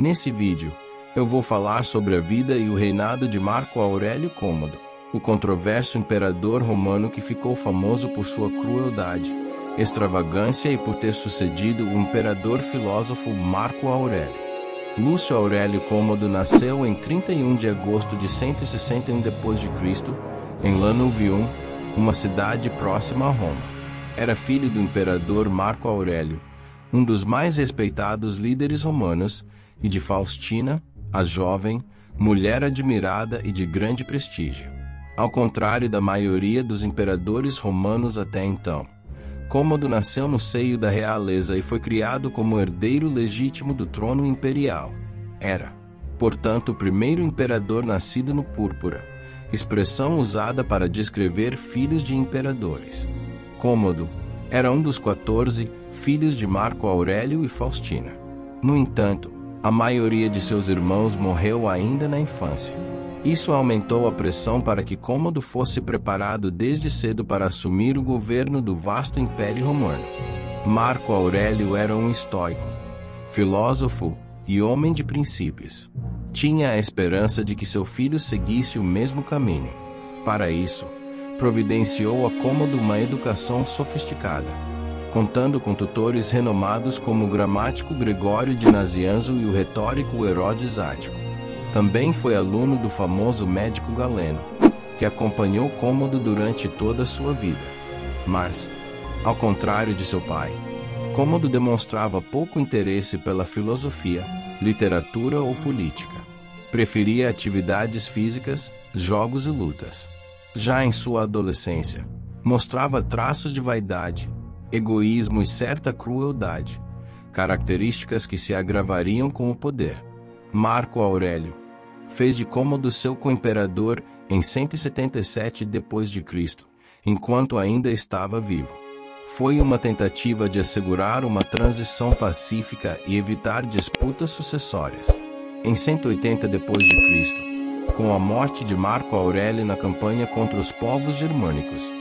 Nesse vídeo, eu vou falar sobre a vida e o reinado de Marco Aurélio Cômodo, o controverso imperador romano que ficou famoso por sua crueldade, extravagância e por ter sucedido o imperador filósofo Marco Aurélio. Lúcio Aurélio Cômodo nasceu em 31 de agosto de 161 d.C., em Lanuvium, uma cidade próxima a Roma. Era filho do imperador Marco Aurélio, um dos mais respeitados líderes romanos, e de Faustina, a jovem, mulher admirada e de grande prestígio. Ao contrário da maioria dos imperadores romanos até então, Cômodo nasceu no seio da realeza e foi criado como herdeiro legítimo do trono imperial. Era, portanto, o primeiro imperador nascido no púrpura, expressão usada para descrever filhos de imperadores. Cômodo era um dos 14 filhos de Marco Aurélio e Faustina. No entanto, a maioria de seus irmãos morreu ainda na infância. Isso aumentou a pressão para que Cômodo fosse preparado desde cedo para assumir o governo do vasto Império Romano. Marco Aurélio era um estoico, filósofo e homem de princípios. Tinha a esperança de que seu filho seguisse o mesmo caminho. Para isso, providenciou a Cômodo uma educação sofisticada, contando com tutores renomados como o gramático Gregório de Nazianzo e o retórico Herodes Ático. Também foi aluno do famoso médico Galeno, que acompanhou Cômodo durante toda a sua vida. Mas, ao contrário de seu pai, Cômodo demonstrava pouco interesse pela filosofia, literatura ou política. Preferia atividades físicas, jogos e lutas. Já em sua adolescência, mostrava traços de vaidade, egoísmo e certa crueldade, características que se agravariam com o poder. Marco Aurélio fez de Cômodo seu co-imperador em 177 d.C., enquanto ainda estava vivo. Foi uma tentativa de assegurar uma transição pacífica e evitar disputas sucessórias. Em 180 d.C., com a morte de Marco Aurélio na campanha contra os povos germânicos,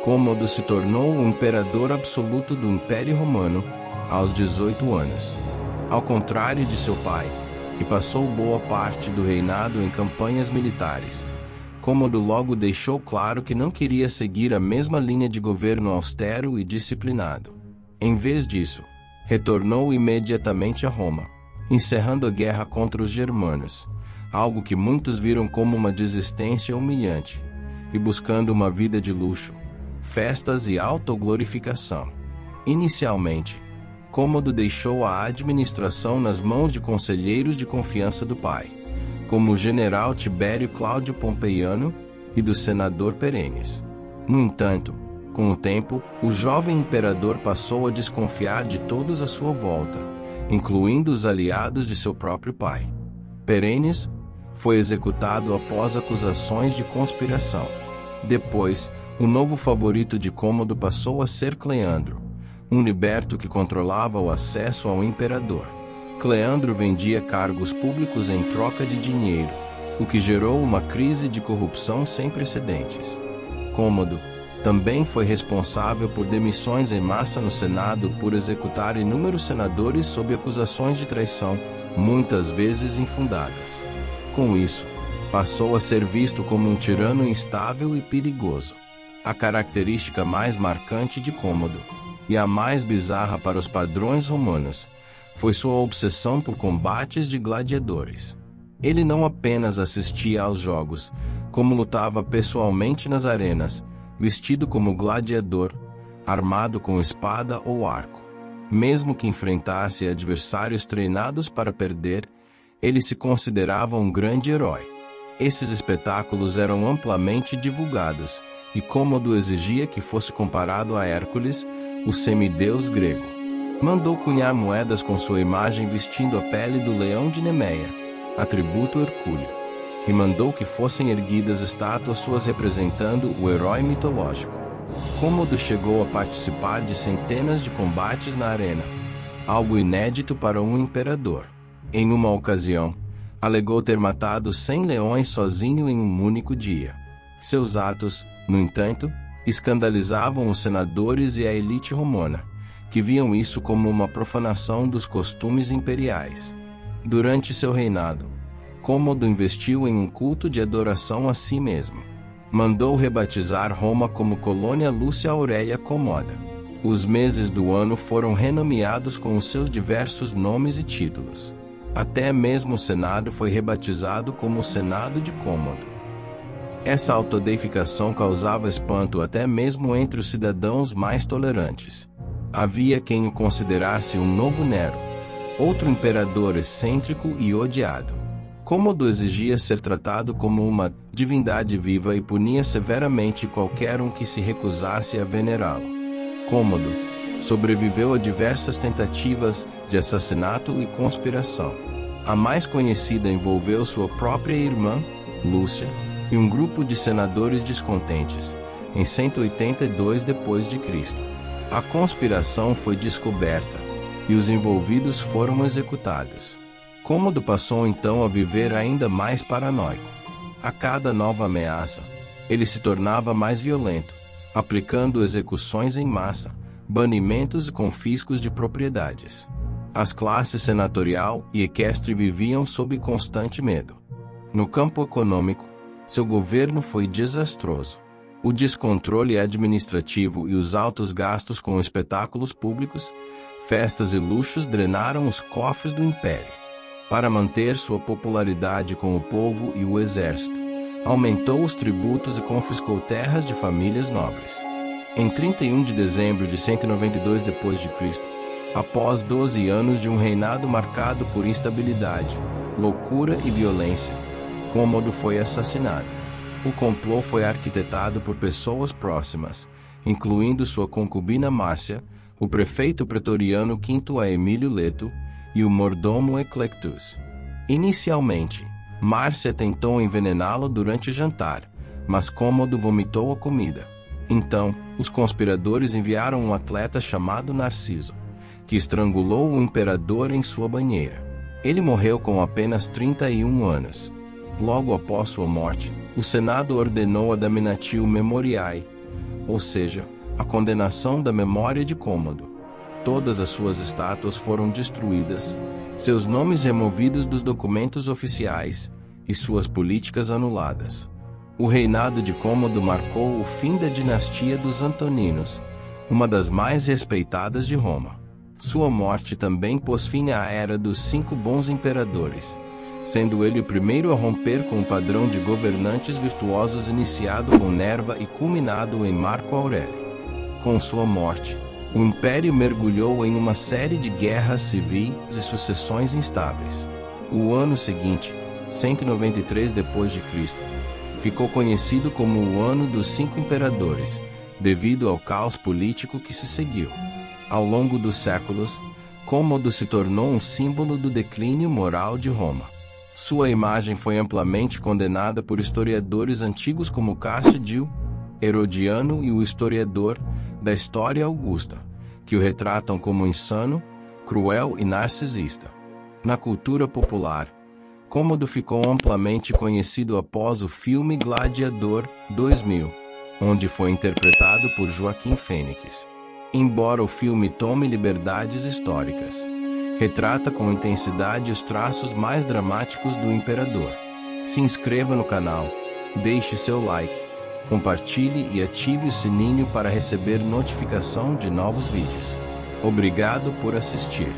Cômodo se tornou o imperador absoluto do Império Romano aos 18 anos. Ao contrário de seu pai, que passou boa parte do reinado em campanhas militares, Cômodo logo deixou claro que não queria seguir a mesma linha de governo austero e disciplinado. Em vez disso, retornou imediatamente a Roma, encerrando a guerra contra os germanos, algo que muitos viram como uma desistência humilhante, e buscando uma vida de luxo, festas e autoglorificação. Inicialmente, Cômodo deixou a administração nas mãos de conselheiros de confiança do pai, como o general Tibério Cláudio Pompeiano e do senador Perennes. No entanto, com o tempo, o jovem imperador passou a desconfiar de todos à sua volta, incluindo os aliados de seu próprio pai. Perennes foi executado após acusações de conspiração. Depois, o novo favorito de Cômodo passou a ser Cleandro, um liberto que controlava o acesso ao imperador. Cleandro vendia cargos públicos em troca de dinheiro, o que gerou uma crise de corrupção sem precedentes. Cômodo também foi responsável por demissões em massa no Senado por executar inúmeros senadores sob acusações de traição, muitas vezes infundadas. Com isso, passou a ser visto como um tirano instável e perigoso. A característica mais marcante de Cômodo, e a mais bizarra para os padrões romanos, foi sua obsessão por combates de gladiadores. Ele não apenas assistia aos jogos, como lutava pessoalmente nas arenas, vestido como gladiador, armado com espada ou arco. Mesmo que enfrentasse adversários treinados para perder, ele se considerava um grande herói. Esses espetáculos eram amplamente divulgados, e Cômodo exigia que fosse comparado a Hércules, o semideus grego. Mandou cunhar moedas com sua imagem vestindo a pele do leão de Nemeia, atributo hercúleo, e mandou que fossem erguidas estátuas suas representando o herói mitológico. Cômodo chegou a participar de centenas de combates na arena, algo inédito para um imperador. Em uma ocasião, alegou ter matado 100 leões sozinho em um único dia. Seus atos, no entanto, escandalizavam os senadores e a elite romana, que viam isso como uma profanação dos costumes imperiais. Durante seu reinado, Cômodo investiu em um culto de adoração a si mesmo. Mandou rebatizar Roma como Colônia Lúcia Aurélia Comoda. Os meses do ano foram renomeados com os seus diversos nomes e títulos. Até mesmo o Senado foi rebatizado como Senado de Cômodo. Essa autodeificação causava espanto até mesmo entre os cidadãos mais tolerantes. Havia quem o considerasse um novo Nero, outro imperador excêntrico e odiado. Cômodo exigia ser tratado como uma divindade viva e punia severamente qualquer um que se recusasse a venerá-lo. Cômodo sobreviveu a diversas tentativas de assassinato e conspiração. A mais conhecida envolveu sua própria irmã, Lúcia, e um grupo de senadores descontentes, em 182 d.C. A conspiração foi descoberta, e os envolvidos foram executados. Cômodo passou então a viver ainda mais paranoico. A cada nova ameaça, ele se tornava mais violento, aplicando execuções em massa, banimentos e confiscos de propriedades. As classes senatorial e equestre viviam sob constante medo. No campo econômico, seu governo foi desastroso. O descontrole administrativo e os altos gastos com espetáculos públicos, festas e luxos drenaram os cofres do império. Para manter sua popularidade com o povo e o exército, aumentou os tributos e confiscou terras de famílias nobres. Em 31 de dezembro de 192 d.C., após 12 anos de um reinado marcado por instabilidade, loucura e violência, Cômodo foi assassinado. O complô foi arquitetado por pessoas próximas, incluindo sua concubina Márcia, o prefeito pretoriano Quinto Aemílio Leto e o mordomo Eclectus. Inicialmente, Márcia tentou envenená-lo durante o jantar, mas Cômodo vomitou a comida. Então, os conspiradores enviaram um atleta chamado Narciso, que estrangulou o imperador em sua banheira. Ele morreu com apenas 31 anos. Logo após sua morte, o Senado ordenou a Damnatio Memoriae, ou seja, a condenação da memória de Cômodo. Todas as suas estátuas foram destruídas, seus nomes removidos dos documentos oficiais e suas políticas anuladas. O reinado de Cômodo marcou o fim da dinastia dos Antoninos, uma das mais respeitadas de Roma. Sua morte também pôs fim à era dos 5 bons imperadores, sendo ele o primeiro a romper com o padrão de governantes virtuosos iniciado com Nerva e culminado em Marco Aurélio. Com sua morte, o império mergulhou em uma série de guerras civis e sucessões instáveis. O ano seguinte, 193 d.C., ficou conhecido como o Ano dos 5 Imperadores, devido ao caos político que se seguiu. Ao longo dos séculos, Cômodo se tornou um símbolo do declínio moral de Roma. Sua imagem foi amplamente condenada por historiadores antigos como Cássio Dio, Herodiano e o historiador da História Augusta, que o retratam como insano, cruel e narcisista. Na cultura popular, Cômodo ficou amplamente conhecido após o filme Gladiador 2000, onde foi interpretado por Joaquim Fênix. Embora o filme tome liberdades históricas, retrata com intensidade os traços mais dramáticos do imperador. Se inscreva no canal, deixe seu like, compartilhe e ative o sininho para receber notificação de novos vídeos. Obrigado por assistir.